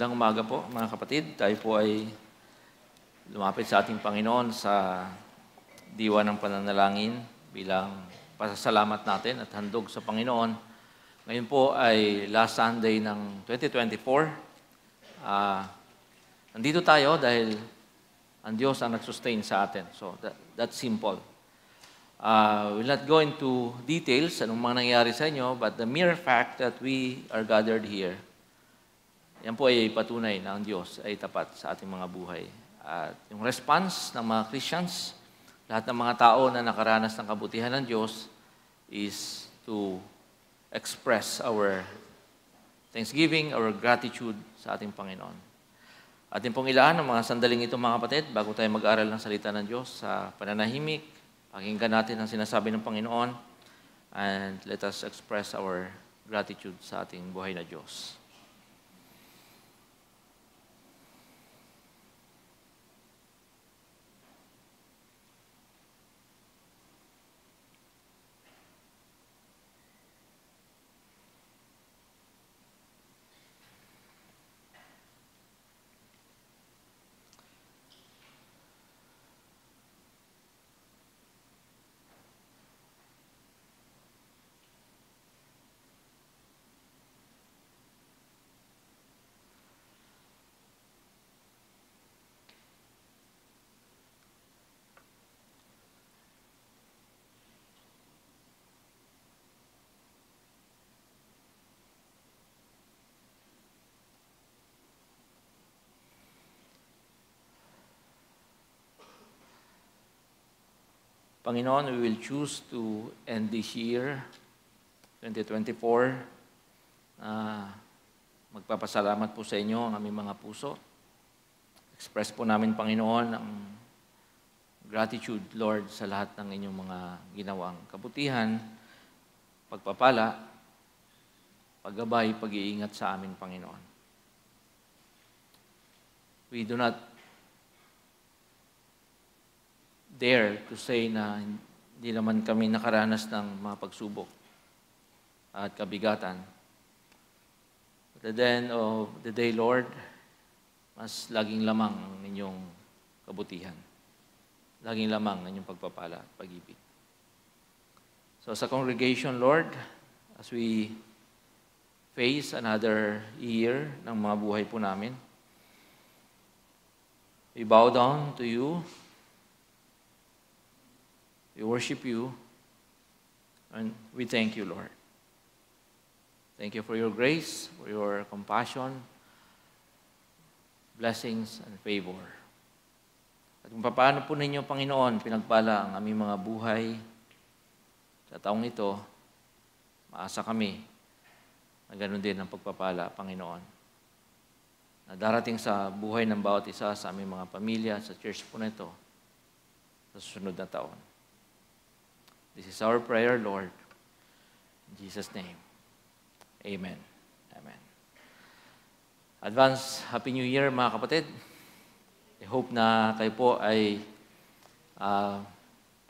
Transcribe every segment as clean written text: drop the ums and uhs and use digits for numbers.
Magandang umaga po mga kapatid. Tayo po ay lumapit sa ating Panginoon sa diwa ng pananalangin bilang pasasalamat natin at handog sa Panginoon. Ngayon po ay last Sunday ng 2024. Nandito tayo dahil ang Diyos ang nag-sustain sa atin. So that's simple. We'll not go into details anong mga nangyari sa inyo, but the mere fact that we are gathered here, yan po ay patunay na ang Diyos ay tapat sa ating mga buhay. At yung response ng mga Christians, lahat ng mga tao na nakaranas ng kabutihan ng Diyos is to express our thanksgiving, our gratitude sa ating Panginoon. Atin pong ilaan ng mga sandaling ito mga kapatid bago tayo mag-aral ng salita ng Diyos sa pananahimik. Pakinggan natin ang sinasabi ng Panginoon and let us express our gratitude sa ating buhay na Diyos. Panginoon, we will choose to end this year, 2024. Magpapasalamat po sa inyo ang aming mga puso. Express po namin, Panginoon, ang gratitude, Lord, sa lahat ng inyong mga ginawang kabutihan, pagpapala, paggabay, pag-iingat sa amin, Panginoon. We do not dare to say na hindi naman kami nakaranas ng mga pagsubok at kabigatan. But at the end of the day, Lord, mas laging lamang ang inyong kabutihan. Laging lamang ang inyong pagpapala at pag-ibig. So sa congregation, Lord, as we face another year ng mga buhay po namin, we bow down to you. We worship you, and we thank you, Lord. Thank you for your grace, for your compassion, blessings, and favor. At kung paano po ninyo, Panginoon, pinagpala ang aming mga buhay sa taong ito, maasa kami na ganoon din ang pagpapala, Panginoon, na darating sa buhay ng bawat isa sa aming mga pamilya, sa church po na ito, sa susunod na taon. This is our prayer, Lord. In Jesus' name, amen. Amen. Advance Happy New Year, mga kapatid. I hope na kayo po ay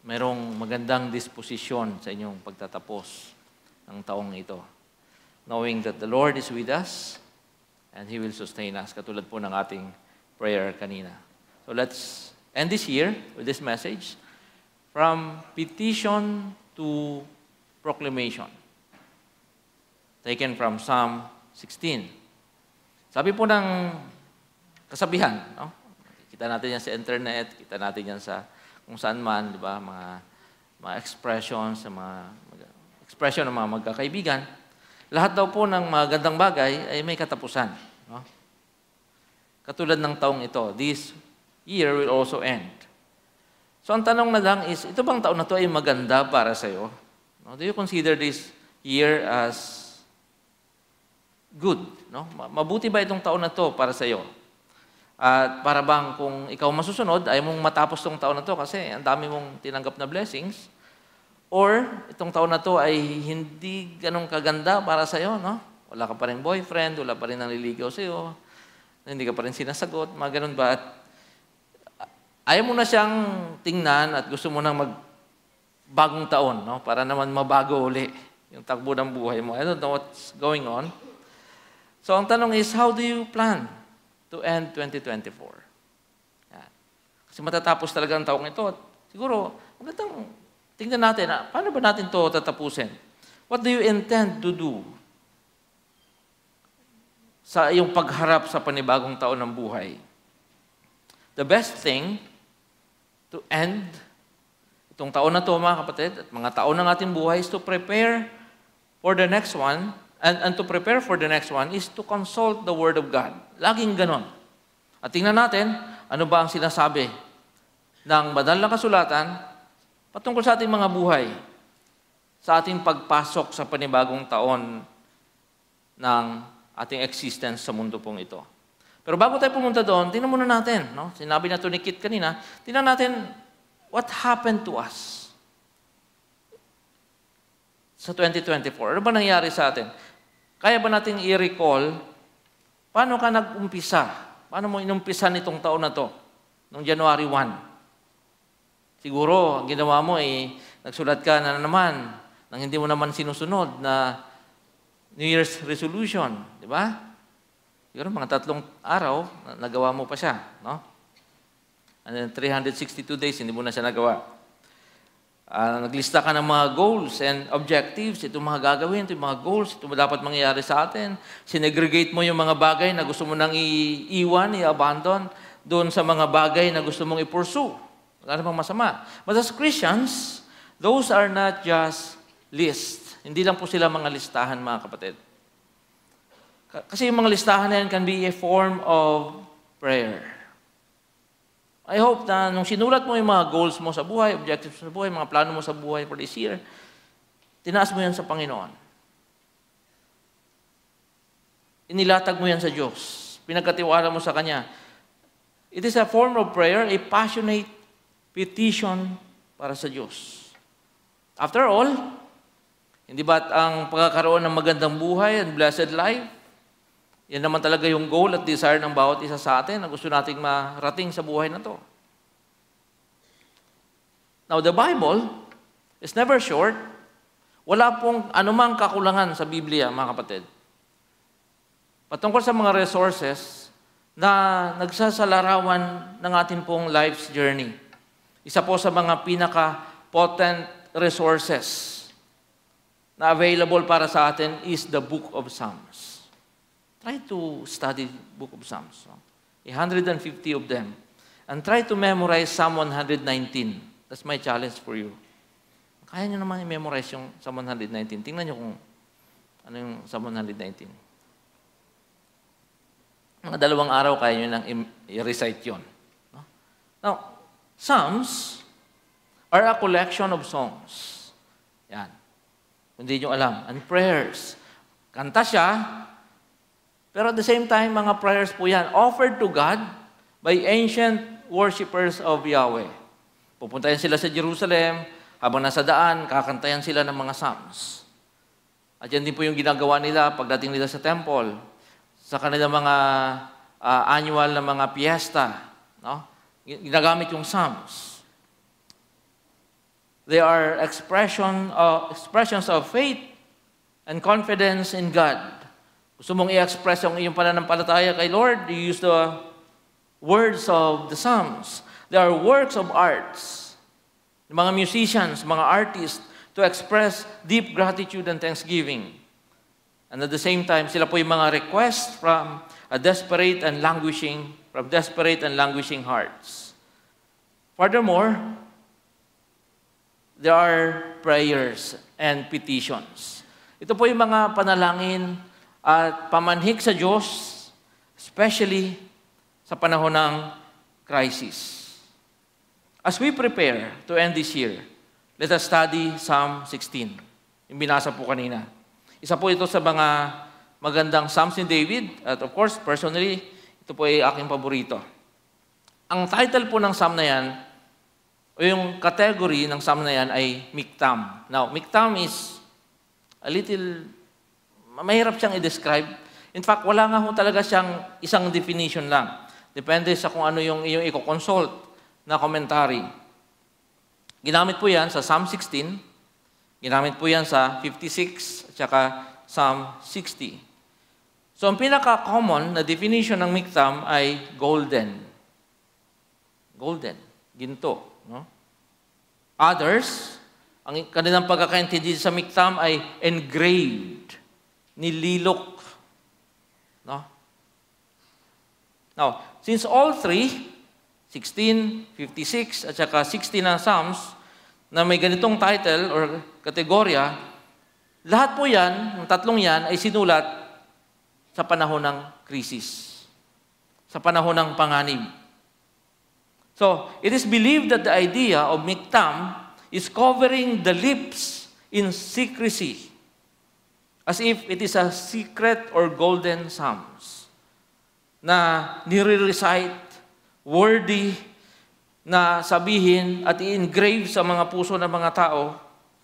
mayroong magandang disposisyon sa inyong pagtatapos ng taong ito. Knowing that the Lord is with us and He will sustain us, katulad po ng ating prayer kanina. So let's end this year with this message. From petition to proclamation. Taken from Psalm 16. Sabi po ng kasabihan, no? Kita natin yan sa internet, kita natin yan sa kung saan man, di ba? Mga expressions, mga expression ng mga magkakaibigan. Lahat daw po ng mga gandang bagay ay may katapusan. No? Katulad ng taong ito, this year will also end. So ang tanong na lang is, ito bang taon na to ay maganda para sa iyo? No? Do you consider this year as good? No? Mabuti ba itong taon na to para sa iyo? At para bang kung ikaw masusunod, ayaw mong matapos itong taon na to kasi ang dami mong tinanggap na blessings? Or itong taon na to ay hindi ganong kaganda para sa iyo? No? Wala ka pa rin boyfriend, wala pa rin nanliligaw sa iyo, hindi ka pa rin sinasagot, mga ganun ba? At ayaw mo na siyang tingnan at gusto mo nang magbagong taon, no? Para naman mabago uli yung takbo ng buhay mo. I don't know what's going on. So ang tanong is, how do you plan to end 2024. Yan. Kasi matatapos talaga ang taong ito. Siguro, magandang tingnan natin, paano ba natin ito tatapusin? What do you intend to do sa iyong pagharap sa panibagong taon ng buhay? The best thing to end itong taon na ito, mga kapatid, at mga taon ng ating buhay is to prepare for the next one, and to prepare for the next one is to consult the Word of God. Laging ganon. At tingnan natin, ano ba ang sinasabi ng banal na kasulatan patungkol sa ating mga buhay, sa ating pagpasok sa panibagong taon ng ating existence sa mundo pong ito. Pero bago tayo pumunta doon, tingnan muna natin, no? Sinabi na ito ni Kit kanina, tingnan natin what happened to us sa 2024. Ano ba nangyari sa atin? Kaya ba natin i-recall paano ka nag-umpisa? Paano mo inumpisan itong taon na to? Noong January 1. Siguro, ang ginawa mo nagsulat ka na naman nang hindi mo naman sinusunod na New Year's resolution. Di ba? Siguro mga 3 araw, nagawa mo pa siya. No? And then 362 days, hindi mo na siya nagawa. Naglista ka ng mga goals and objectives. Ito mga gagawin, ito mga goals, ito dapat mangyayari sa atin. Sinegregate mo yung mga bagay na gusto mo nang iiwan, i-abandon, doon sa mga bagay na gusto mong i-pursue. Wala namang masama. But as Christians, those are not just lists. Hindi lang po sila mga listahan, mga kapatid. Kasi yung mga listahan na yan can be a form of prayer. I hope na nung sinulat mo yung mga goals mo sa buhay, objectives mo sa buhay, mga plano mo sa buhay for this year, tinaas mo yan sa Panginoon. Inilatag mo yan sa Diyos. Pinagkatiwala mo sa Kanya. It is a form of prayer, a passionate petition para sa Diyos. After all, hindi ba't ang pagkakaroon ng magandang buhay and blessed life, yan naman talaga yung goal at desire ng bawat isa sa atin na gusto nating marating sa buhay na to. Now, the Bible is never short. Wala pong anumang kakulangan sa Biblia, mga kapatid. Patungkol sa mga resources na nagsasalarawan ng ating pong life's journey. Isa po sa mga pinaka-potent resources na available para sa atin is the Book of Psalms. Try to study Book of Psalms. 150 of them. And try to memorize Psalm 119. That's my challenge for you. Kaya nyo naman i-memorize yung Psalm 119. Tingnan nyo kung ano yung Psalm 119. Mga 2 araw kaya nyo nang i-recite yun. No? Now, Psalms are a collection of songs. Yan. Hindi nyo alam. And prayers. Kanta siya, pero at the same time, mga prayers po yan, offered to God by ancient worshipers of Yahweh. Pupuntayan sila sa Jerusalem, habang nasa daan, kakantayan sila ng mga psalms. At yan din po yung ginagawa nila pagdating nila sa temple, sa kanilang mga annual na mga piyesta. No? Ginagamit yung psalms. They are expressions of faith and confidence in God. Gusto mong i-express yung iyong pananampalataya kay Lord, you use the words of the Psalms. They are works of arts. Mga musicians, mga artists, to express deep gratitude and thanksgiving. And at the same time, sila po yung mga requests from desperate and languishing hearts. Furthermore, there are prayers and petitions. Ito po yung mga panalangin at pamanhik sa Diyos, especially sa panahon ng crisis. As we prepare to end this year, let us study Psalm 16. Yung binasa po kanina. Isa po ito sa mga magandang Psalms ni David. At of course, personally, ito po ay aking paborito. Ang title po ng Psalm na yan, o yung category ng Psalm na yan ay Miktam. Now, Miktam is a little mahirap siyang i-describe. In fact, wala nga ho talaga siyang isang definition lang. Depende sa kung ano yung iyong i-consult na commentary. Ginamit po yan sa Psalm 16, ginamit po yan sa 56, at saka Psalm 60. So, ang pinaka-common na definition ng miktam ay golden. Golden. Ginto. No? Others, ang kanilang pagkakaintindi sa miktam ay engraved. Nililok. No? Now, since all three, 16, 56, at saka 60 ng Psalms, na may ganitong title or kategorya, lahat po yan, ang tatlong yan, ay sinulat sa panahon ng krisis. Sa panahon ng panganib. So, it is believed that the idea of miktam is covering the lips in secrecy, as if it is a secret or golden psalms na nire-recite, worthy na sabihin at i-engrave sa mga puso ng mga tao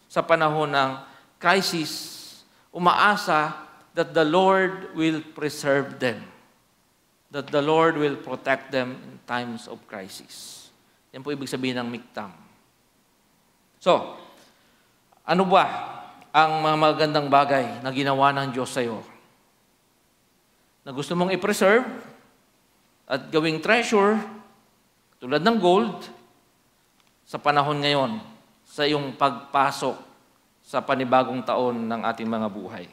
sa panahon ng crisis, umaasa that the Lord will preserve them, that the Lord will protect them in times of crisis. Yan po ibig sabihin ng miktam. So, ano ba ang mga magandang bagay na ginawa ng Diyos sa iyo? Na gusto mong i-preserve at gawing treasure, tulad ng gold, sa panahon ngayon, sa iyong pagpasok sa panibagong taon ng ating mga buhay.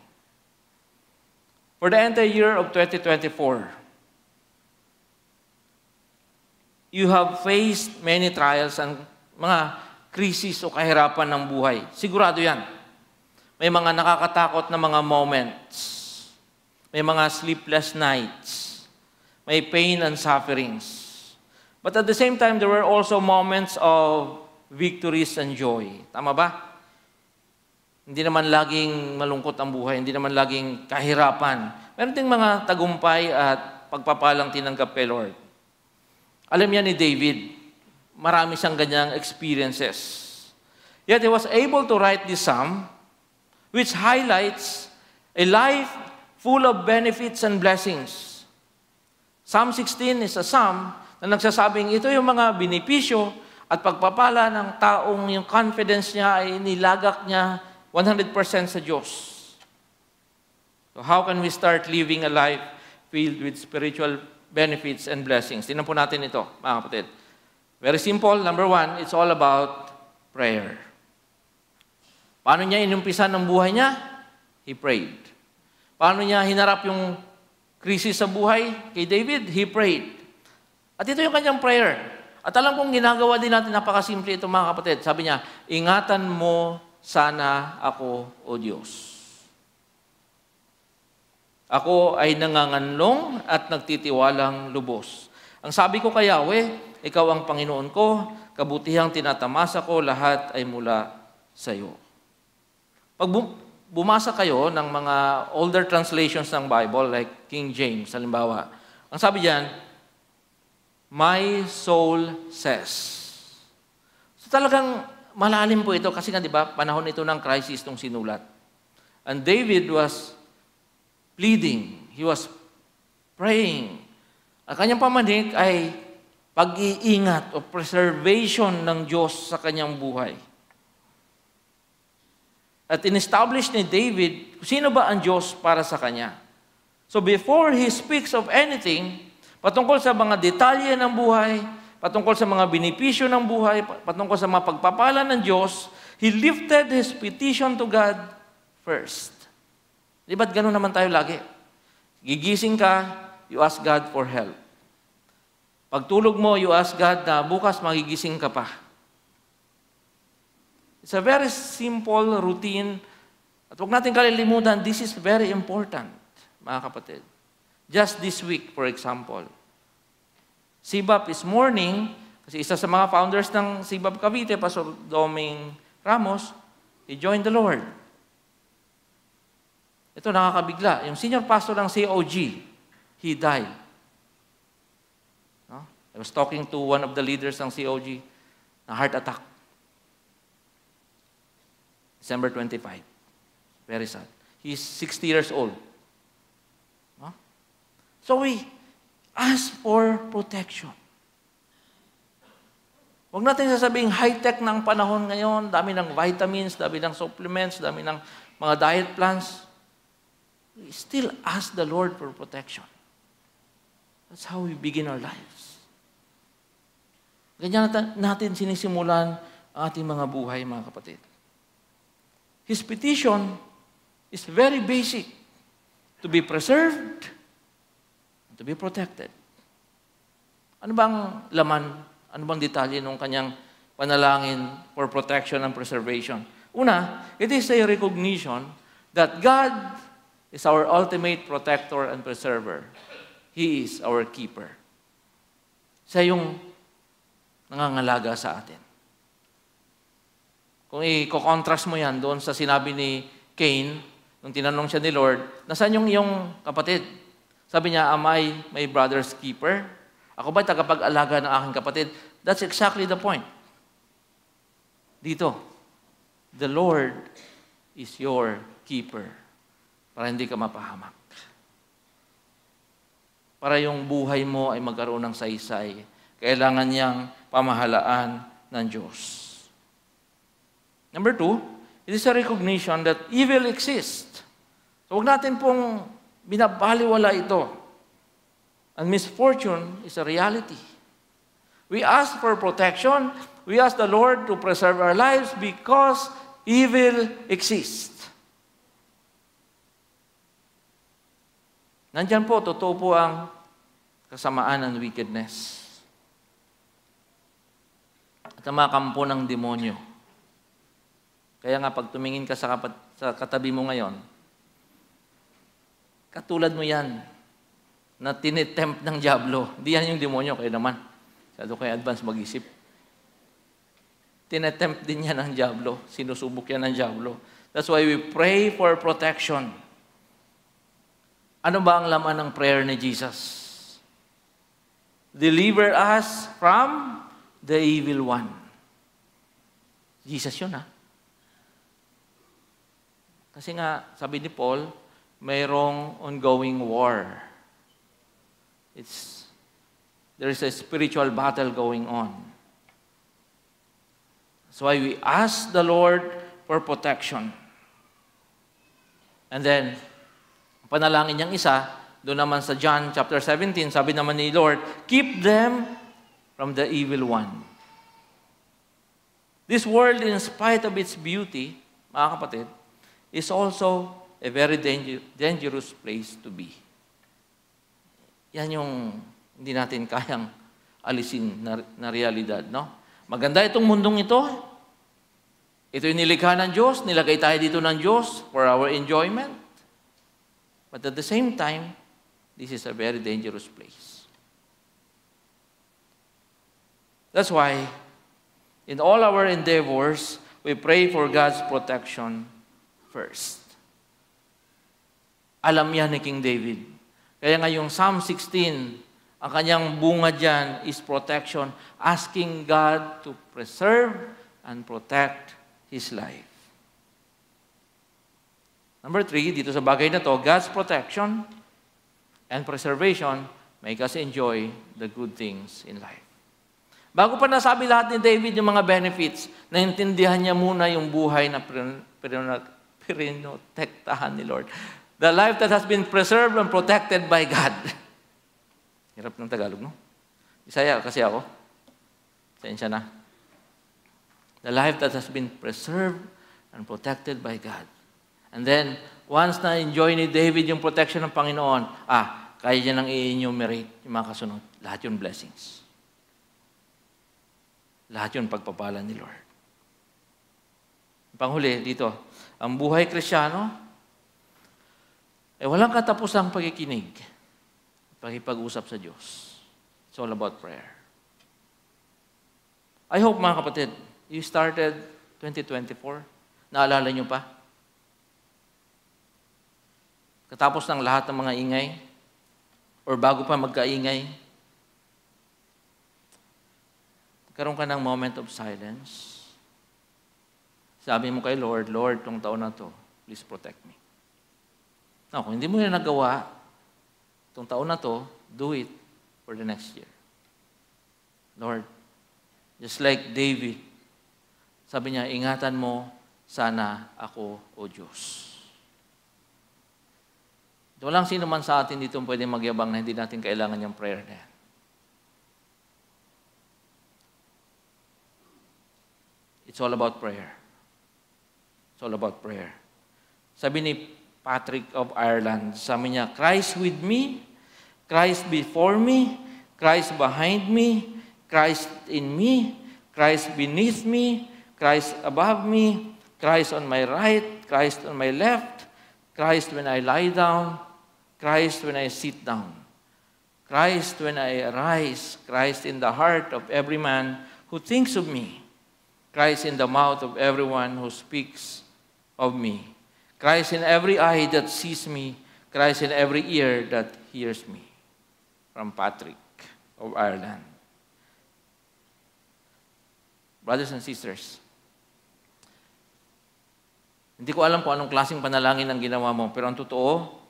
For the entire year of 2024, you have faced many trials and mga krisis o kahirapan ng buhay. Sigurado yan. May mga nakakatakot na mga moments. May mga sleepless nights. May pain and sufferings. But at the same time, there were also moments of victories and joy. Tama ba? Hindi naman laging malungkot ang buhay. Hindi naman laging kahirapan. Meron ding mga tagumpay at pagpapalang tinanggap kay Lord. Alam yan ni David, marami siyang ganyang experiences. Yet he was able to write this psalm, which highlights a life full of benefits and blessings. Psalm 16 is a psalm na nagsasabing ito yung mga benepisyo at pagpapala ng taong yung confidence niya ay nilagak niya 100% sa Diyos. So how can we start living a life filled with spiritual benefits and blessings? Tingnan po natin ito, mga kapatid. Very simple. Number one, it's all about prayer. Paano niya inumpisan ng buhay niya? He prayed. Paano niya hinarap yung krisis sa buhay kay David? He prayed. At ito yung kanyang prayer. At alam kong ginagawa din natin, napakasimple ito mga kapatid. Sabi niya, ingatan mo sana ako, O Diyos. Ako ay nanganganlong at nagtitiwalang lubos. Ang sabi ko kay Yahweh, ikaw ang Panginoon ko, kabutihang tinatamasa ko, lahat ay mula sa iyo. Pag bumasa kayo ng mga older translations ng Bible, like King James, halimbawa, ang sabi diyan, my soul says. So talagang malalim po ito kasi nga, di ba, panahon ito ng crisis nung sinulat. And David was pleading. He was praying. Ang kanyang pamanik ay pag-iingat o preservation ng Diyos sa kanyang buhay. At in-establish ni David, sino ba ang Diyos para sa kanya? So before he speaks of anything, patungkol sa mga detalye ng buhay, patungkol sa mga benepisyo ng buhay, patungkol sa mga pagpapala ng Diyos, he lifted his petition to God first. Di ba't gano'n naman tayo lagi? Gigising ka, you ask God for help. Pagtulog mo, you ask God na bukas magigising ka pa. It's a very simple routine. At huwag natin kalilimutan, this is very important, mga kapatid. Just this week, for example, CBAP is morning, kasi isa sa mga founders ng CBAP Cavite, Pastor Doming Ramos, he joined the Lord. Ito nakakabigla. Yung senior pastor ng COG, he died. No? I was talking to one of the leaders ng COG na heart attack. December 25. Very sad. He's 60 years old. No? So we ask for protection. Huwag natin sasabing high-tech ng panahon ngayon, dami ng vitamins, dami ng supplements, dami ng mga diet plans. we still ask the Lord for protection. That's how we begin our lives. Ganyan natin sinisimulan ang ating mga buhay, mga kapatid. His petition is very basic. To be preserved, to be protected. Ano bang laman, ano bang detalye ng kanyang panalangin for protection and preservation? Una, it is a recognition that God is our ultimate protector and preserver. He is our keeper. Siya yung nangangalaga sa atin. Kung i-contrast mo yan doon sa sinabi ni Cain, nung tinanong siya ni Lord, nasaan yung iyong kapatid? Sabi niya, am I my brother's keeper? Ako ba'y tagapag-alaga ng aking kapatid? That's exactly the point. Dito, the Lord is your keeper para hindi ka mapahamak. Para yung buhay mo ay magkaroon ng saysay. Kailangan niyang pamahalaan ng Diyos. Number 2, it is a recognition that evil exists. So huwag natin pong binabaliwala ito. And misfortune is a reality. We ask for protection. We ask the Lord to preserve our lives because evil exists. Nandyan po, totoo po ang kasamaan ng wickedness. At ang mga kampo ng demonyo. Kaya nga, pag tumingin ka sa katabi mo ngayon, katulad mo yan, na tinitempt ng diablo. Hindi yan yung demonyo, kayo naman. Masyado kayo advance mag-isip. Tinitempt din yan ng diablo. Sinusubok yan ng diablo. That's why we pray for protection. Ano ba ang laman ng prayer ni Jesus? Deliver us from the evil one. Jesus yun, ha? Kasi nga, sabi ni Paul, mayroong ongoing war. There is a spiritual battle going on. That's why we ask the Lord for protection. And then, panalangin niyang isa, doon naman sa John chapter 17, sabi naman ni Lord, keep them from the evil one. This world, in spite of its beauty, mga kapatid, is also a very dangerous place to be. Yan yung hindi natin kayang alisin na realidad, no? Maganda itong mundong ito. Ito yung nilikha ng Diyos. Nilagay tayo dito ng Diyos for our enjoyment. But at the same time, this is a very dangerous place. That's why, in all our endeavors, we pray for God's protection first. Alam yan ni King David. Kaya nga yung Psalm 16, ang kanyang bunga dyan is protection, asking God to preserve and protect his life. Number 3, dito sa bagay na to, God's protection and preservation make us enjoy the good things in life. Bago pa nasabi lahat ni David yung mga benefits, naintindihan niya muna yung buhay na pinotektahan ni Lord. The life that has been preserved and protected by God. Hirap ng Tagalog, no? Bisaya kasi ako. Sensya na. The life that has been preserved and protected by God. And then, once na-enjoy ni David yung protection ng Panginoon, kaya niya nang i-enumerate yung mga kasunod. Lahat yung blessings. Lahat yung pagpapala ni Lord. Panghuli, dito, ang buhay Kristyano, walang katapusang pagkikinig, pakipag-usap sa Diyos. It's all about prayer. I hope, mga kapatid, you started 2024. Naalala niyo pa? Katapos ng lahat ng mga ingay, or bago pa magkaingay, karoon ka ng moment of silence. Sabi mo kay Lord, Lord, tong taon na to, please protect me. No, kung hindi mo yan nagawa, itong taon na to, do it for the next year. Lord, just like David, sabi niya, ingatan mo sana ako, O Diyos. Walang sino man sa atin dito pwede magyabang na hindi natin kailangan yung prayer na yan. It's all about prayer. It's all about prayer. Sabi ni Patrick of Ireland, sabi niya, Christ with me, Christ before me, Christ behind me, Christ in me, Christ beneath me, Christ above me, Christ on my right, Christ on my left, Christ when I lie down, Christ when I sit down, Christ when I arise, Christ in the heart of every man who thinks of me, Christ in the mouth of everyone who speaks of me, Christ in every eye that sees me, Christ in every ear that hears me. From Patrick of Ireland. Brothers and sisters, hindi ko alam kung anong klaseng panalangin ang ginawa mo, pero ang totoo,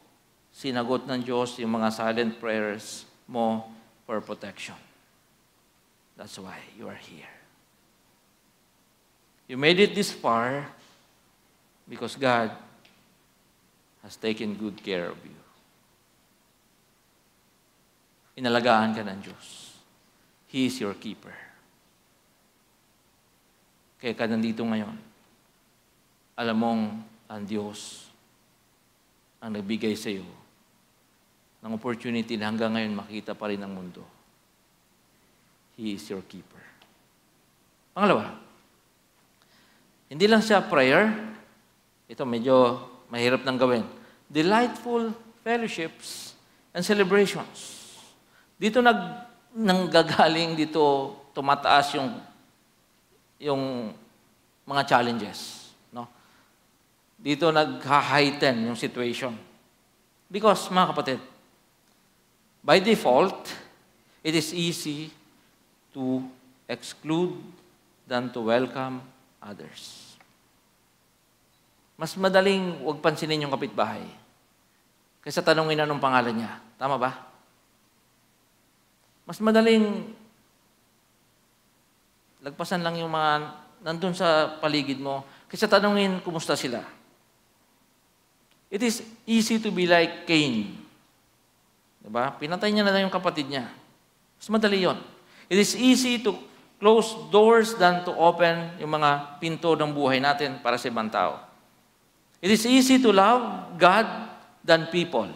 sinagot ng Diyos yung mga silent prayers mo for protection. That's why you are here. You made it this far because God has taken good care of you. Inalagaan ka ng Diyos. He is your keeper. Kaya ka nandito ngayon, alam mong ang Diyos ang nagbigay sa iyo ng opportunity na hanggang ngayon makita pa rin ang mundo. He is your keeper. Pangalawa, hindi lang siya prayer, ito medyo mahirap nang gawin. Delightful fellowships and celebrations. Dito nanggagaling dito tumataas yung mga challenges, no? Dito nagha-heighten yung situation. Because mga kapatid, by default, it is easy to exclude than to welcome others. Mas madaling huwag pansinin yung kapitbahay kaysa tanungin anong pangalan niya. Tama ba? Mas madaling lagpasan lang yung mga nandun sa paligid mo kaysa tanungin kumusta sila. It is easy to be like Cain. Diba? Pinatay niya na lang yung kapatid niya. Mas madali yun. It is easy to close doors than to open yung mga pinto ng buhay natin para sa ibang tao. It is easy to love God than people.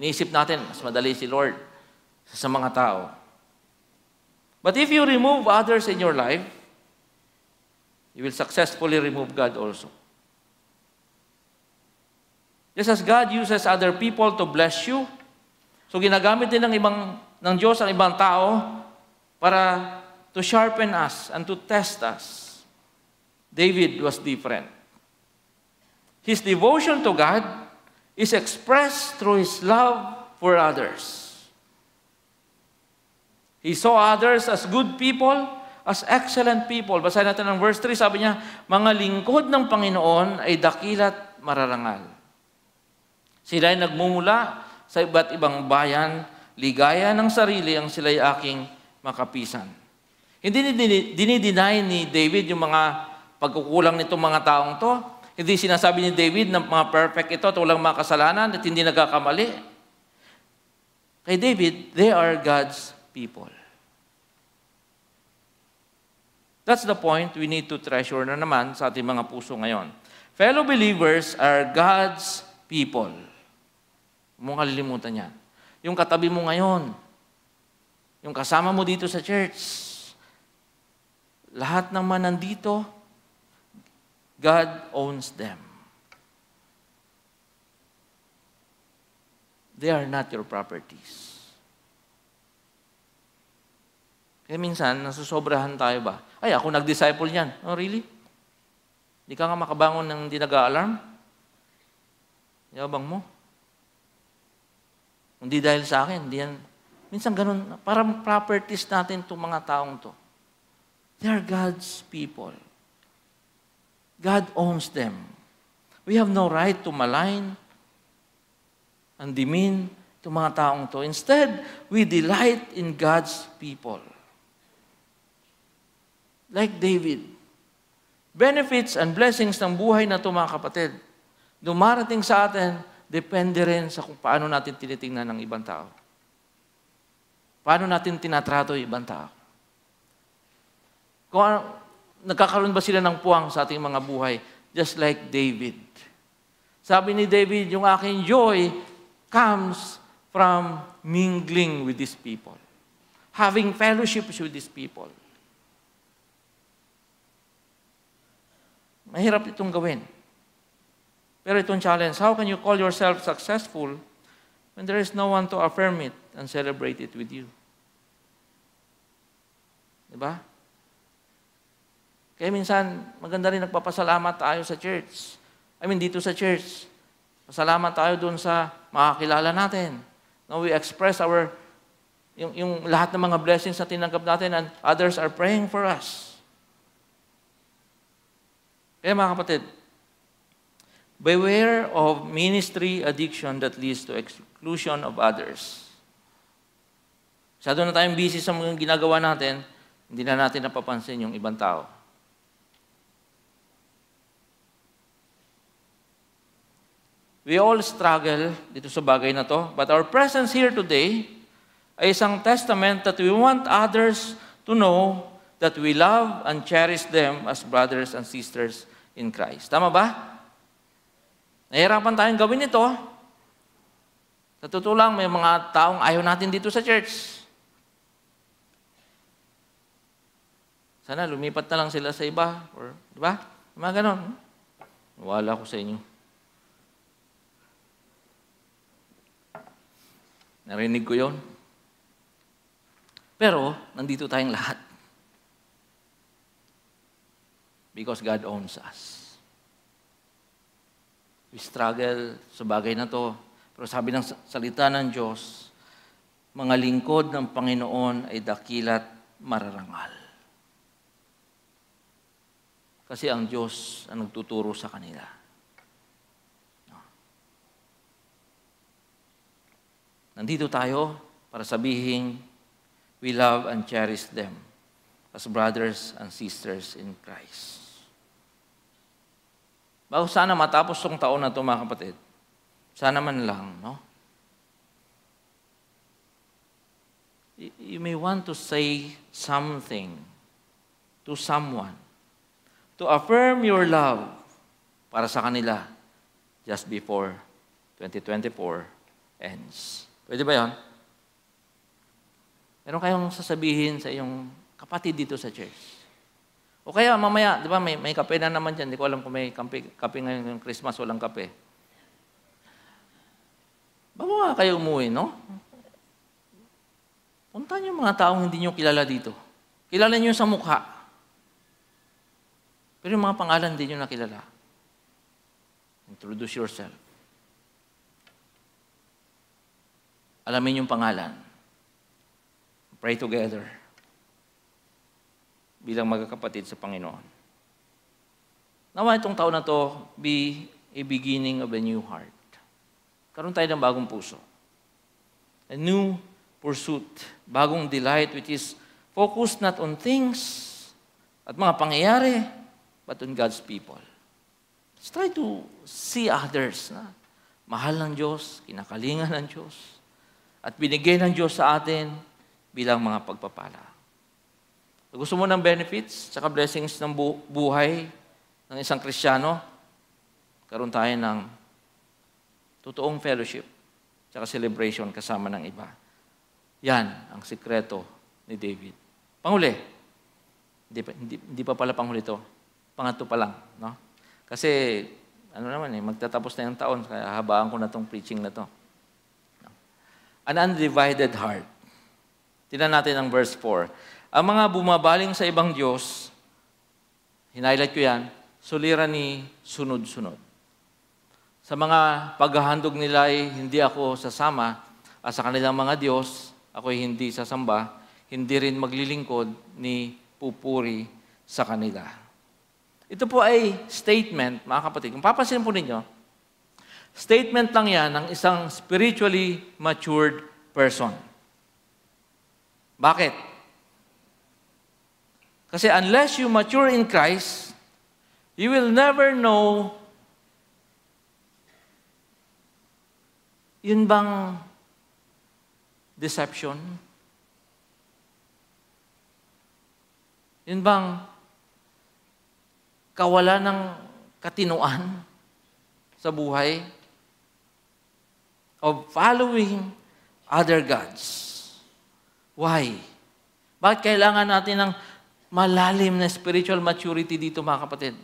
Iniisip natin, mas madali si Lord sa mga tao. But if you remove others in your life, you will successfully remove God also. Just as God uses other people to bless you, so ginagamit din ng Diyos ang ibang tao para to sharpen us and to test us. David was different. His devotion to God is expressed through his love for others. He saw others as good people, as excellent people. Basahin natin ang verse 3, sabi niya, mga lingkod ng Panginoon ay dakilat mararangal. Sila ay nagmumula sa iba't ibang bayan, ligaya ng sarili ang sila'y aking makapisan. Hindi dinideny ni David yung mga pagkukulang nitong mga taong to. Hindi sinasabi ni David na mga perfect ito at walang mga kasalanan at hindi nagkakamali. Kay David, they are God's people. That's the point we need to treasure na naman sa ating mga puso ngayon. Fellow believers are God's people. Huwag mong kalilimutan yan. Yung katabi mo ngayon, yung kasama mo dito sa church, lahat naman nandito, God owns them. They are not your properties. Kaya minsan, nasusobrahan tayo ba? Ay, ako nag-disciple niyan. Oh, really? Di ka nga makabangon ng hindi nag-a-alarm? Yabang mo. Hindi dahil sa akin, hindi yan. Minsan ganun, parang properties natin itong mga taong to. They are God's people. God owns them. We have no right to malign and demean itong mga taong to. Instead, we delight in God's people. Like David. Benefits and blessings ng buhay na ito, mga kapatid, dumarating sa atin depende rin sa kung paano natin tinitingnan ng ibang tao. Paano natin tinatrato yung ibang tao. Kung nagkakaroon ba sila ng puwang sa ating mga buhay, just like David. Sabi ni David, yung aking joy comes from mingling with these people. Having fellowships with these people. Mahirap itong gawin. Pero itong challenge, how can you call yourself successful when there is no one to affirm it and celebrate it with you? Diba? Kaya minsan, maganda rin nagpapasalamat tayo sa church. Dito sa church. Pasalamat tayo doon sa makakilala natin. No, we express yung lahat ng mga blessings na tinanggap natin and others are praying for us. Kaya mga kapatid, beware of ministry addiction that leads to exclusion of others. Masyado na tayong busy sa mga ginagawa natin, hindi na natin napapansin yung ibang tao. We all struggle dito sa bagay na to, but our presence here today ay isang testament that we want others to know that we love and cherish them as brothers and sisters in Christ. Tama ba? Nahihirapan tayong gawin ito. Sa totoo lang, may mga taong ayaw natin dito sa church. Sana lumipat na lang sila sa iba. Or, di ba? Mga ganon. Wala ko sa inyo. Narinig ko yon. Pero, nandito tayong lahat. Because God owns us. We struggle sa bagay na to. Pero sabi ng salita ng Diyos, mga lingkod ng Panginoon ay dakilat mararangal. Kasi ang Diyos ang nagtuturo sa kanila. Nandito tayo para sabihin, we love and cherish them as brothers and sisters in Christ. Bago sana matapos tong taon na ito, mga kapatid, sana man lang, no? You may want to say something to someone to affirm your love para sa kanila just before 2024 ends. Pwede ba yun? Meron kayong sasabihin sa iyong kapatid dito sa church. O kaya mamaya, di ba, may kape na naman dyan. Hindi ko alam kung may kape ngayon yung Christmas, walang kape. Bago nga kayo umuwi, no? Puntahan yung mga taong hindi nyo kilala dito. Kilala nyo sa mukha. Pero yung mga pangalan hindi nyo nakilala. Introduce yourself. Alamin yung pangalan. Pray together. Bilang magkakapatid sa Panginoon. Nawa itong taon na to be a beginning of a new heart. Karoon tayo ng bagong puso. A new pursuit. Bagong delight which is focused not on things at mga pangyayari, but on God's people. Let's try to see others na mahal ng Diyos, kinakalingan ng Diyos, at binigay ng Diyos sa atin bilang mga pagpapala. Gusto mo ng benefits at blessings ng buhay ng isang Kristiyano? Karoon tayo ng totoong fellowship at celebration kasama ng iba. Yan ang sikreto ni David. Panghuli. Hindi pa pala panghuli ito. Pangatlo pa lang. No? Kasi, magtatapos na yung taon, kaya habaan ko na itong preaching na to. An undivided heart. Tingnan natin ang verse 4. Ang mga bumabaling sa ibang Diyos, hinighlight ko yan, suliranin sunod-sunod. Sa mga paghahandog nila ay hindi ako sasama, at sa kanilang mga Diyos, ako ay hindi sasamba, hindi rin maglilingkod ni pupuri sa kanila. Ito po ay statement, mga kapatid. Kung papansin po ninyo, statement lang yan ng isang spiritually matured person. Bakit? Kasi unless you mature in Christ, you will never know Yun bang deception? Yun bang kawalan ng katinuan sa buhay? Of following other gods. Why? Bakit kailangan natin ng malalim na spiritual maturity dito, mga kapatid?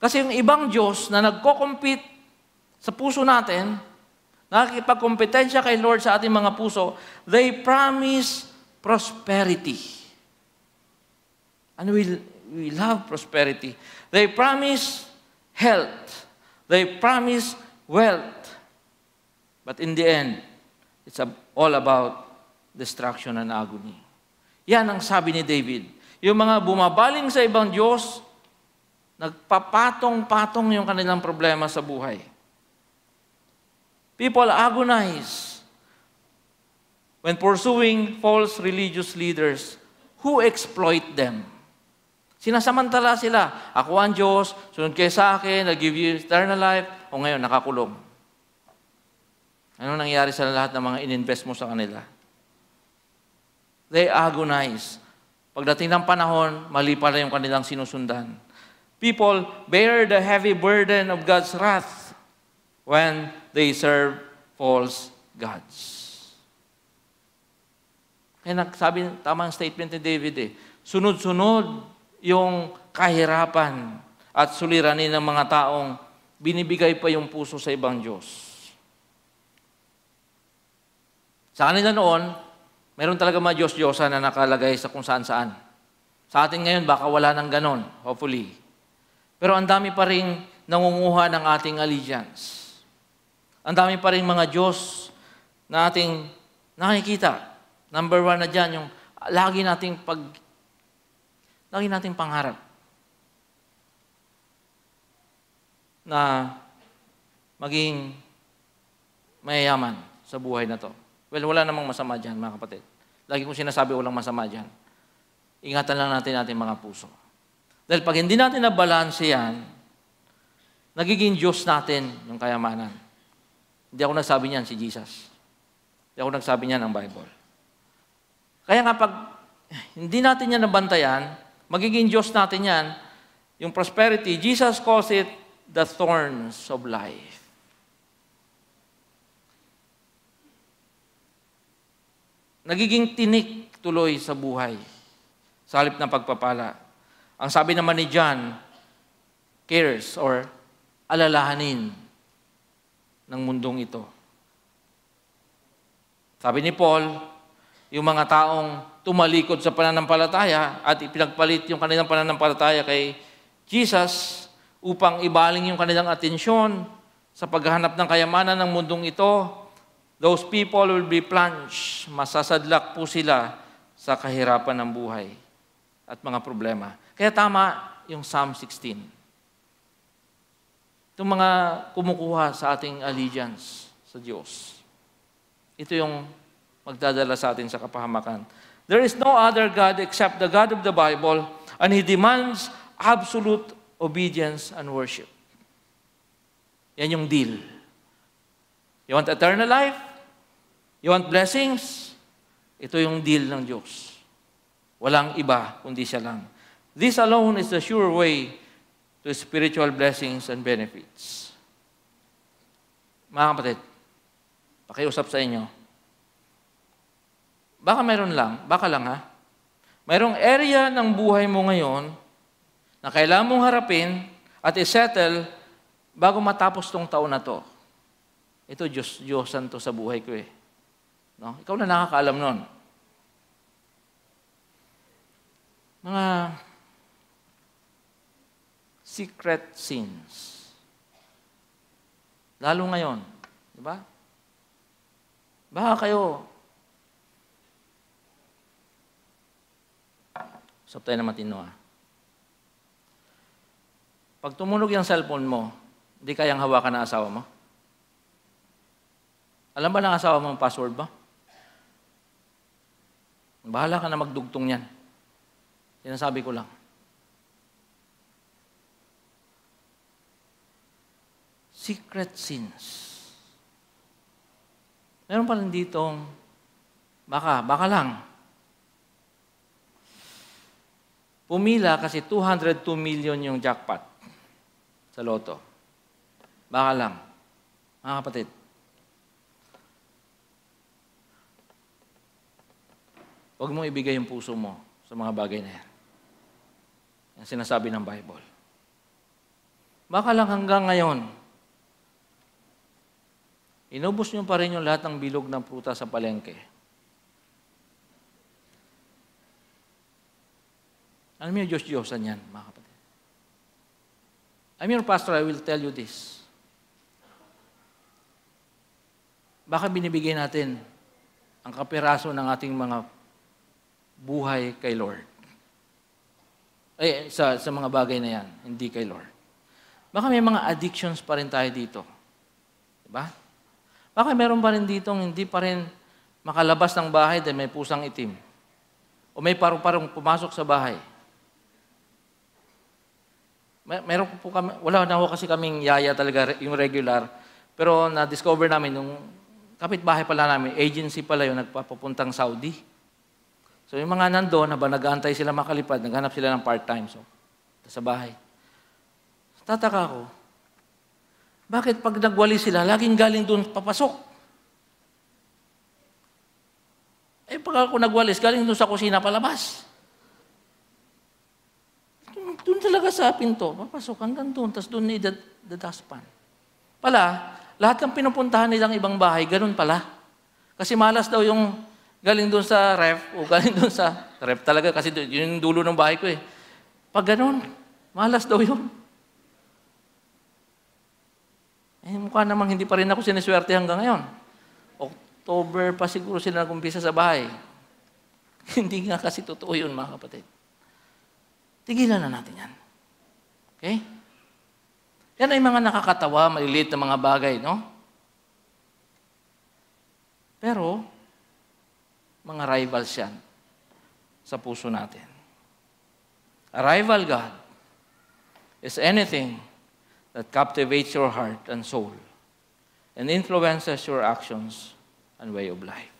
Kasi yung ibang Diyos na nagko-compete sa puso natin, nakikipagkompetensya kay Lord sa ating mga puso, they promise prosperity. And we love prosperity. They promise health. They promise wealth. But in the end, it's all about destruction and agony. Yan ang sabi ni David. Yung mga bumabaling sa ibang Diyos, nagpapatong-patong yung kanilang problema sa buhay. People agonize when pursuing false religious leaders who exploit them. Sinasamantala sila. Ako ang Diyos, sunod kayo sa akin, I'll give you eternal life, o ngayon, nakakulong. Ano nangyari sa lahat ng mga ininvest mo sa kanila? They agonize. Pagdating ng panahon, mali pala yung kanilang sinusundan. People bear the heavy burden of God's wrath when they serve false gods. Kaya nagsabi, tamang statement ni David sunod-sunod yung kahirapan at suliranin ng mga taong binibigay pa yung puso sa ibang Diyos. Sa kanila noon, meron talaga mga Diyos-Diyosa na nakalagay sa kung saan-saan. Sa atin ngayon, baka wala nang ganon, hopefully. Pero ang dami pa rin nangunguha ng ating allegiance. Ang dami pa rin mga Diyos na ating nakikita. Number 1 na dyan, yung lagi nating pangarap na maging mayayaman sa buhay na to. Well, wala namang masama dyan, mga kapatid. Lagi kong sinasabi, walang masama dyan. Ingatan lang natin ating mga puso. Dahil pag hindi natin nabalanse yan, nagiging Diyos natin yung kayamanan. Hindi ako nagsabi niyan, si Jesus. Hindi ako nagsabi niyan ang Bible. Kaya nga pag hindi natin yan nabantayan, magiging Diyos natin yan, yung prosperity, Jesus calls it the thorns of life. Nagiging tinik tuloy sa buhay, sa halip ng pagpapala. Ang sabi naman ni John, cares or alalahanin ng mundong ito. Sabi ni Paul, yung mga taong tumalikod sa pananampalataya at ipinagpalit yung kanilang pananampalataya kay Jesus upang ibaling yung kanilang atensyon sa paghahanap ng kayamanan ng mundong ito, those people will be plunged. Masasadlak po sila sa kahirapan ng buhay at mga problema. Kaya tama yung Psalm 16. Itong mga kumukuha sa ating allegiance sa Diyos. Ito yung magdadala sa atin sa kapahamakan. There is no other God except the God of the Bible, and He demands absolute obedience and worship. Yan yung deal. You want eternal life? You want blessings? Ito yung deal ng Diyos. Walang iba, kundi siya lang. This alone is the sure way to spiritual blessings and benefits. Mga kapatid, pakiusap sa inyo. Baka mayroon lang, baka lang ha. Mayroong area ng buhay mo ngayon na kailangan mong harapin at isettle bago matapos tong taon na to. Ito, Diyosan to sa buhay ko eh. No? Ikaw na nakakaalam nun. Mga secret sins. Lalo ngayon. Di ba? Baka kayo, usap tayo na matino Pag tumunog yung cellphone mo, hindi kayang hawakan ng asawa mo? Alam ba ng asawa mo ang password mo? Bahala ka na magdugtong yan. Sinasabi ko lang. Secret sins. Meron pa rin ditong, baka lang. Pumila kasi 202 million yung jackpot sa loto. Baka lang. Mga kapatid. Huwag mong ibigay yung puso mo sa mga bagay na yan. Yan sinasabi ng Bible. Baka lang hanggang ngayon, inubos nyo pa rin yung lahat ng bilog ng prutas sa palengke. Alam mo yung Diyos-Diyosan yan, mga kapatid. I'm your pastor, I will tell you this. Baka binibigay natin ang kapiraso ng ating mga buhay kay Lord. Sa mga bagay na yan, hindi kay Lord. Baka may mga addictions pa rin tayo dito. Diba? Baka meron pa rin ditong hindi pa rin makalabas ng bahay dahil may pusang itim. O may paru-parong pumasok sa bahay. Meron po kami, wala na ako kasi kaming yaya talaga, yung regular. Pero na-discover namin, yung kapitbahay pala namin, agency pala yung nagpapapuntang Saudi. So yung mga nandoon, nag-aantay sila makalipad, naghanap sila ng part-time. So, sa bahay. Tataka ko, bakit pag nagwali sila, laging galing doon papasok? Pag ako nagwalis, galing doon sa kusina palabas. Doon talaga sa pinto, papasok hanggang doon, tapos doon dadaspaan. Pala, lahat ng pinupuntahan nilang ibang bahay, ganun pala. Kasi malas daw yung galing doon sa ref, o galing doon sa ref talaga, kasi yun yung dulo ng bahay ko eh. Pag ganun, malas daw yun. Mukha namang hindi pa rin ako siniswerte hanggang ngayon. October pa siguro sila nag-umpisa sa bahay. Hindi nga kasi totoo yun, mga kapatid. Tigilan na natin yan. Okay? Yan ay mga nakakatawa, maliliit na mga bagay, no? Pero, mga rivals yan sa puso natin. A rival God is anything that captivates your heart and soul and influences your actions and way of life.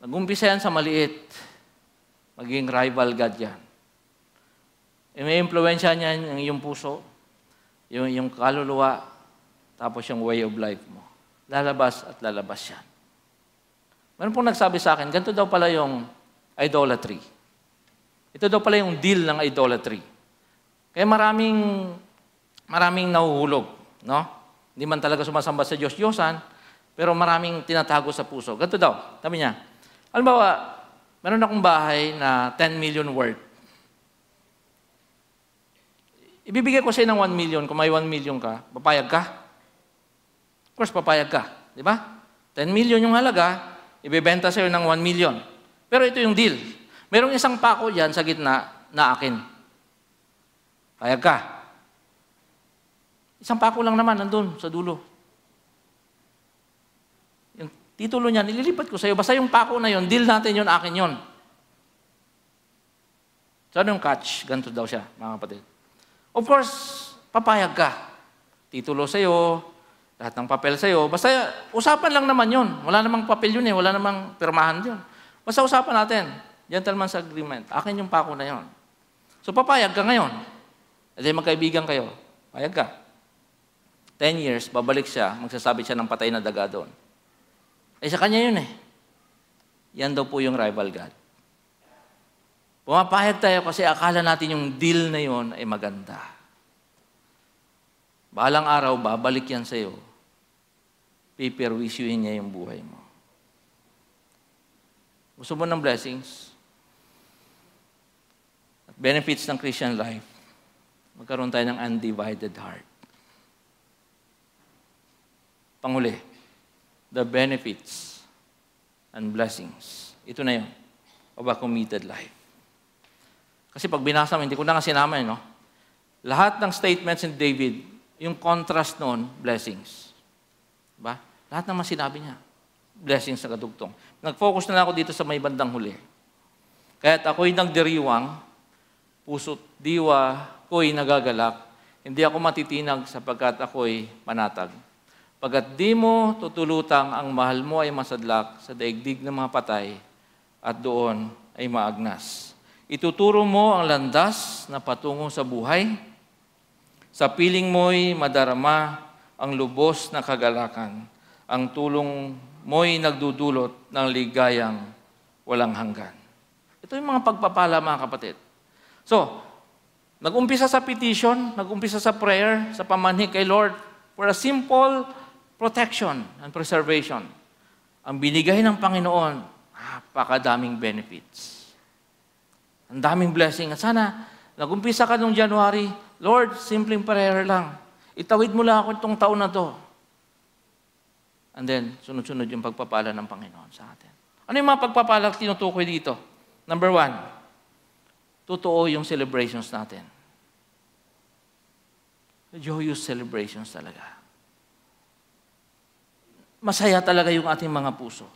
Nag-umpisa yan sa maliit, maging rival God yan. May impluensya niya yung iyong puso, yung kaluluwa, tapos yung way of life mo. Lalabas at lalabas yan. Meron pong nagsabi sa akin, ganito daw pala yung idolatry. Ito daw pala yung deal ng idolatry. Kaya maraming nahuhulog. No? Hindi man talaga sumasamba sa Diyos-Diyosan, pero maraming tinatago sa puso. Ganito daw, sabi niya, halimbawa, meron akong bahay na 10 million worth. Ibibigay ko sa'yo ng 1 million, kung may 1 million ka, papayag ka? Of course, papayag ka. Di ba? 10 million yung halaga, ibibenta sa'yo ng 1 million. Pero ito yung deal. Merong isang pako dyan sa gitna na akin. Payag ka. Isang pako lang naman, nandun, sa dulo. Yung titulo niyan, ililipat ko sa'yo. Basta yung pako na yun, deal natin yun, akin yun. So, ano yung catch? Ganito daw siya, mga kapatid. Of course, papayag ka. Titulo sa'yo, lahat ng papel sa'yo. Basta usapan lang naman yun. Wala namang papel yun eh. Wala namang pirmahan yun. Basta usapan natin. Gentleman's agreement. Akin yung pako na yun. So papayag ka ngayon. At magkaibigan kayo. Payag ka. 10 years, babalik siya. Magsasabi siya ng patay na daga doon. Sa kanya yun eh. Yan daw po yung rival God. Pumapayag tayo kasi akala natin yung deal na yun ay maganda. Balang araw, babalik yan sa'yo. Piperwisyuhin niya yung buhay mo. Gusto mo ng blessings? At benefits ng Christian life, magkaroon tayo ng undivided heart. Panghuli, the benefits and blessings. Ito na yun, of a committed life. Kasi pag binasa mo, hindi ko na nga sinama no? Lahat ng statements ni David, yung contrast noon, blessings. Diba? Lahat naman sinabi niya. Blessings na kadugtong. Nag-focus na ako dito sa may bandang huli. Kaya't ako'y nagdiriwang, puso't diwa ko'y nagagalak, hindi ako matitinag sapagkat ako'y panatag. Pagkat di mo tutulutang ang mahal mo ay masadlak sa daigdig ng mga patay at doon ay maagnas. Ituturo mo ang landas na patungo sa buhay. Sa piling mo'y madarama ang lubos na kagalakan. Ang tulong mo'y nagdudulot ng ligayang walang hanggan. Ito yung mga pagpapala, mga kapatid. So, nag-umpisa sa petition, nag-umpisa sa prayer, sa pamanhik kay Lord for a simple protection and preservation. Ang binigay ng Panginoon, napakadaming benefits. Ang daming blessing. At sana, nag-umpisa ka noong January, Lord, simpleng prayer lang. Itawid mo lang ako itong taon na to. And then, sunod-sunod yung pagpapala ng Panginoon sa atin. Ano yung mga pagpapala tinutukoy dito? Number 1, totoo yung celebrations natin. Joyous celebrations talaga. Masaya talaga yung ating mga puso.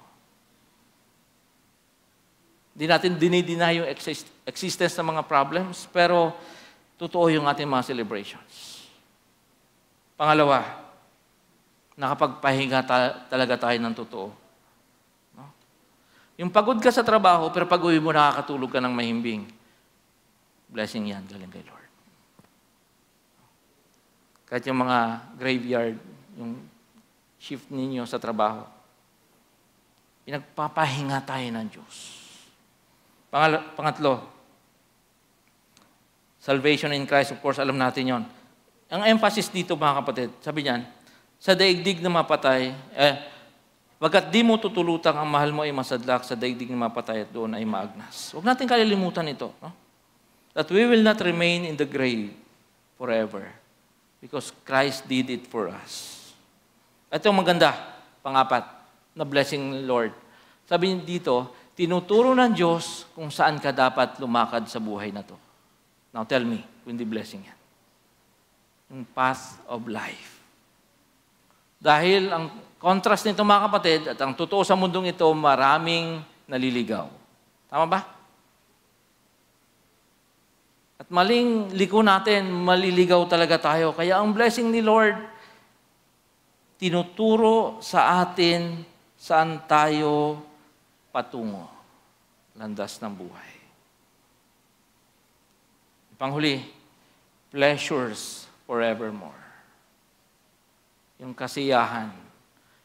Di natin dinideny yung existence ng mga problems, pero totoo yung ating mga celebrations. Pangalawa, nakapagpahinga talaga tayo ng totoo. No? Yung pagod ka sa trabaho, pero pag-uwi mo nakakatulog ka ng mahimbing. Blessing yan, galing kay Lord. Kahit yung mga graveyard, yung shift ninyo sa trabaho, pinagpapahinga tayo ng Diyos. Pangatlo, salvation in Christ, of course, alam natin yon. Ang emphasis dito, mga kapatid, sabi niyan, sa daigdig na mapatay, wagkat di mo tutulutang ang mahal mo ay masadlak sa daigdig na mapatay at doon ay maagnas. Huwag natin kalilimutan ito. No? That we will not remain in the grave forever because Christ did it for us. Ito ang maganda, pangapat, na blessing ng Lord. Sabi dito, tinuturo ng Diyos kung saan ka dapat lumakad sa buhay na to. Now tell me, kung hindi blessing yan. Yung path of life. Dahil ang contrast nito, mga kapatid, at ang totoo sa mundong ito, maraming naliligaw. Tama ba? At maling liko natin, maliligaw talaga tayo. Kaya ang blessing ni Lord, tinuturo sa atin saan tayo patungo. Landas ng buhay. Panghuli, pleasures forevermore. Yung kasiyahan,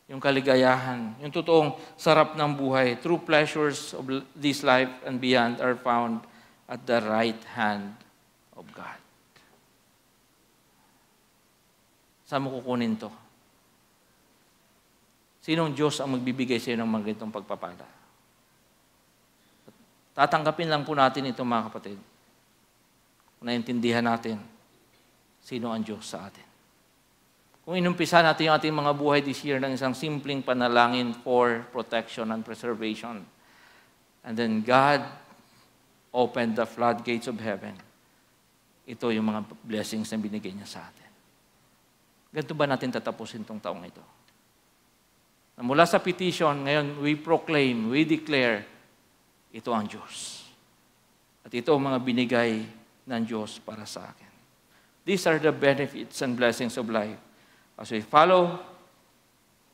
yung kaligayahan, yung totoong sarap ng buhay, true pleasures of this life and beyond are found at the right hand of God. Saan mo kukunin to? Sinong Diyos ang magbibigay sa iyo ng mga ganitong pagpapala? Tatanggapin lang po natin ito, mga kapatid. Kung naintindihan natin, sino ang Diyos sa atin. Kung inumpisa natin yung ating mga buhay this year ng isang simpleng panalangin for protection and preservation, and then God opened the floodgates of heaven, ito yung mga blessings na binigay niya sa atin. Ganito ba natin tatapusin itong taong ito? Na mula sa petition, ngayon we proclaim, we declare, ito ang Diyos. At ito ang mga binigay ng Diyos para sa akin. These are the benefits and blessings of life as we follow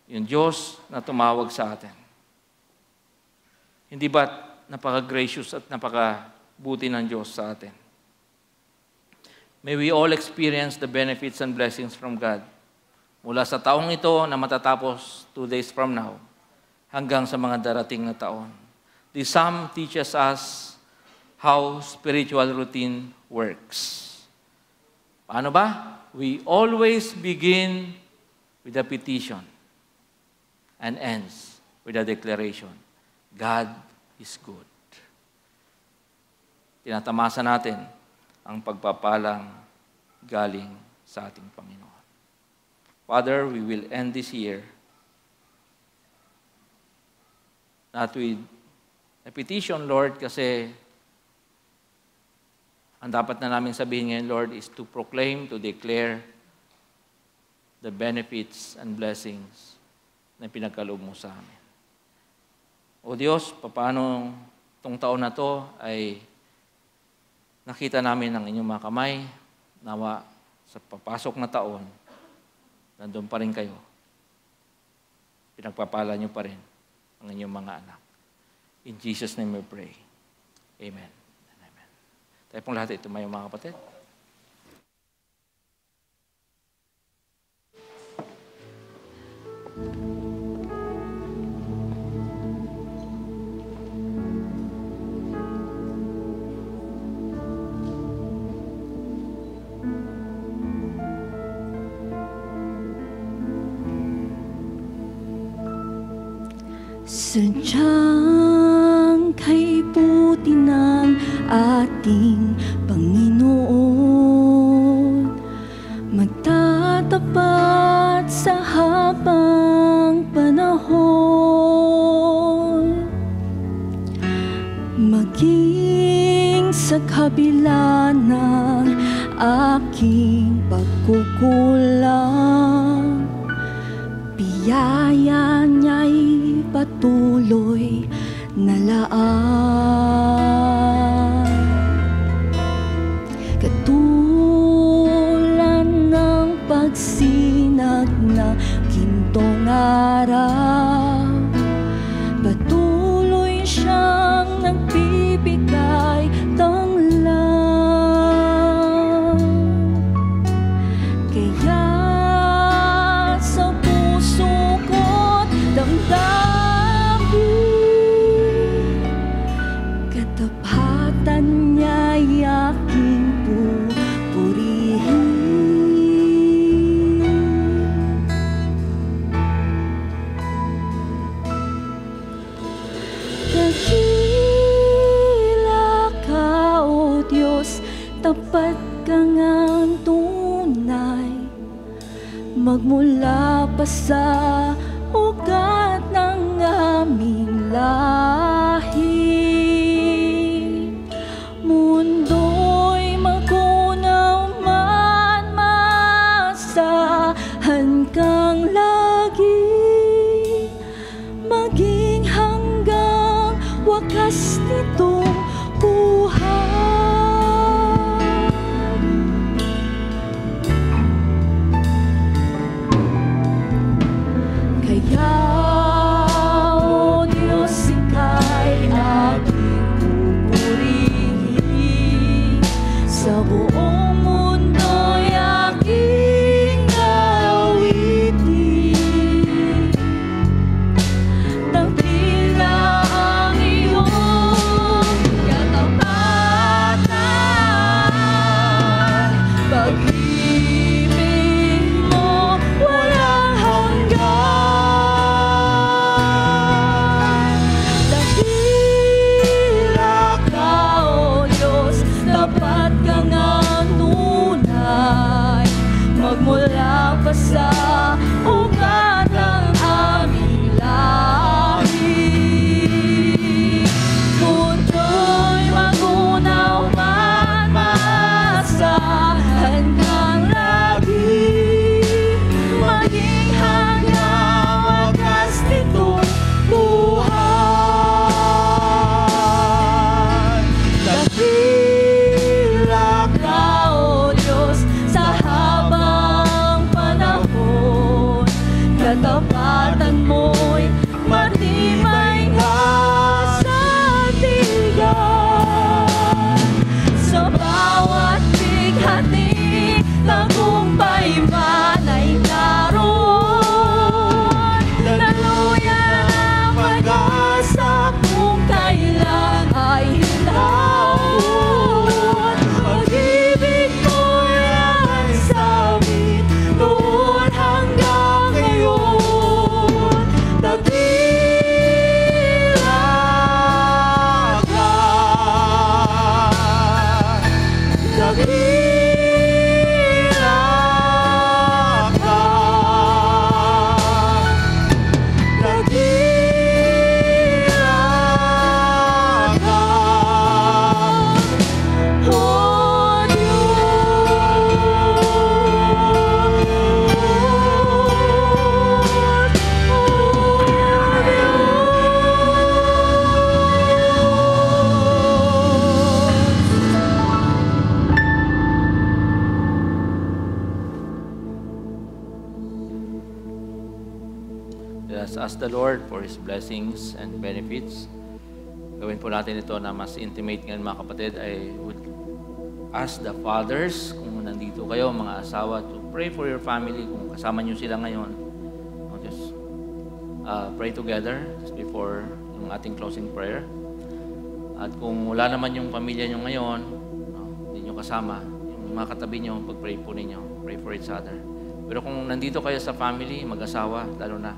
yung Diyos na tumawag sa atin. Hindi ba napaka-gracious at napaka-buti ng Diyos sa atin? May we all experience the benefits and blessings from God mula sa taong ito na matatapos 2 days from now hanggang sa mga darating na taon. The psalm teaches us how spiritual routine works. Paano ba? We always begin with a petition and ends with a declaration. God is good. Tinatamasa natin ang pagpapalang galing sa ating Panginoon. Father, we will end this year not with a petition, Lord, kasi ang dapat na namin sabihin ngayon, Lord, is to proclaim, to declare the benefits and blessings na pinagkaloob mo sa amin. O Diyos, paano itong taon na to ay nakita namin ang inyong mga kamay, nawa sa papasok na taon, nandun pa rin kayo pinagpapala niyo pa rin ang inyong mga anak. In Jesus' name we pray. Amen. Amen. Tayo pong lahat ito may mga kapatid. Sadyang kay buti ng ating Panginoon, magtatapat sa habang panahon, maging sa kabila ng aking pagkukulang, biyaya niya'y patuloy na laan. Katulad ng pagsinag na gintong araw, patuloy siyang nagbibigay tanglang. Kaya sa puso ko't damdamin, katapatan niya'y aking pupurihin. Dakila ka, O Diyos, tapat ka ngang tunay, magmula pa sa ugat ng aming lahi. Mundo'y magunaw man, maasahan kang lagi, maging hanggang wakas nitong buhay. Kaya, O Diyos, ika'y aking pupurihin, sa buong mundo'y aking awitin. Dakila ang iyong katapatan, pag-ibig mo walang hanggan. Dakila ka, O Diyos, tapat ka ngang tunay, magmula pa sa ugat ng aming lahi. Mundo'y magunaw man, maasahan kang lagi, maging hanggang wakas nitong buhay. Dakila ka, O Diyos, sa habang panahon, katapatan mo'y matibay nga sa tigan. Sa bawat bighati, tagumpay man ay naroon. Daluyan ang pag-asa kung kailan ay hinahon. Pag-ibig mo'y ang sabi noon hanggang ngayon. Let us ask the Lord for His blessings and benefits. Gawin po natin ito na mas intimate ngayon mga kapatid. I would ask the fathers, kung nandito kayo, mga asawa, to pray for your family. Kung kasama nyo sila ngayon, just pray together just before yung ating closing prayer. At kung wala naman yung pamilya nyo ngayon, hindi nyo kasama, yung mga katabi nyo, pag-pray po ninyo. Pray for each other. Pero kung nandito kayo sa family, mag-asawa, lalo na,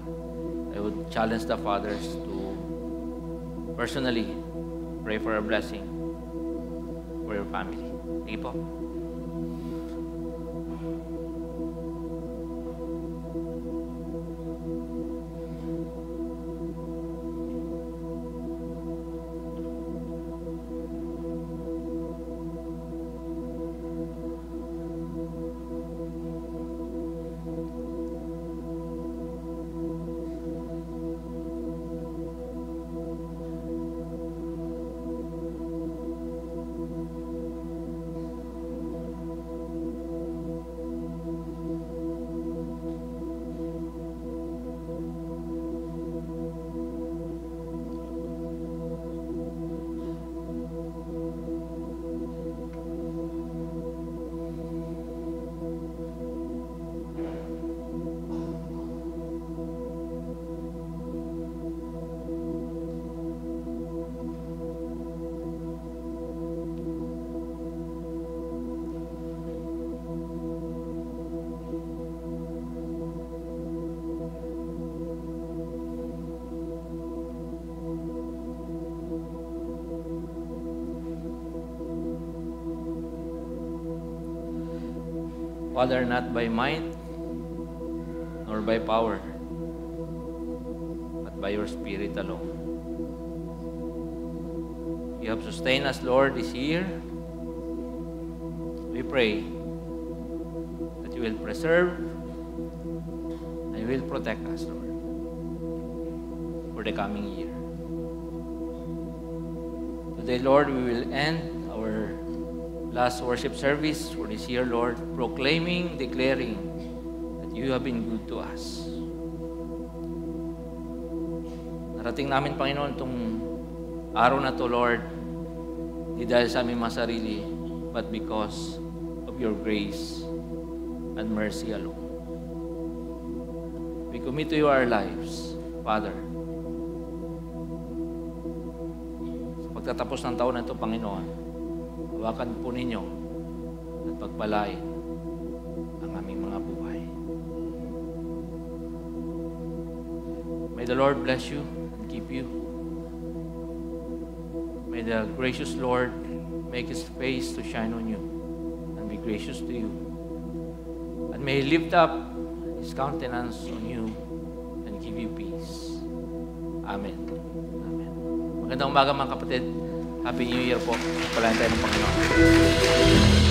I would challenge the fathers to personally pray for a blessing for your family. Sige po. Father, not by might, nor by power, but by your Spirit alone. You have sustained us, Lord, this year. We pray that you will preserve and you will protect us, Lord, for the coming year. Today, Lord, we will end our last worship service for this year, Lord, proclaiming, declaring that you have been good to us. Narating namin, Panginoon, itong araw na to, Lord, hindi dahil sa aming mga sarili, but because of your grace and mercy alone. We commit to you our lives, Father. Sa pagtatapos ng taon na ito, Panginoon, hawakan po ninyo at pagpalain ang aming mga buhay. May the Lord bless you and keep you. May the gracious Lord make His face to shine on you and be gracious to you. And may He lift up His countenance on you and give you peace. Amen. Amen. Magandang umaga mga kapatid. Happy New Year po. Palayan tayo ng Panginoon.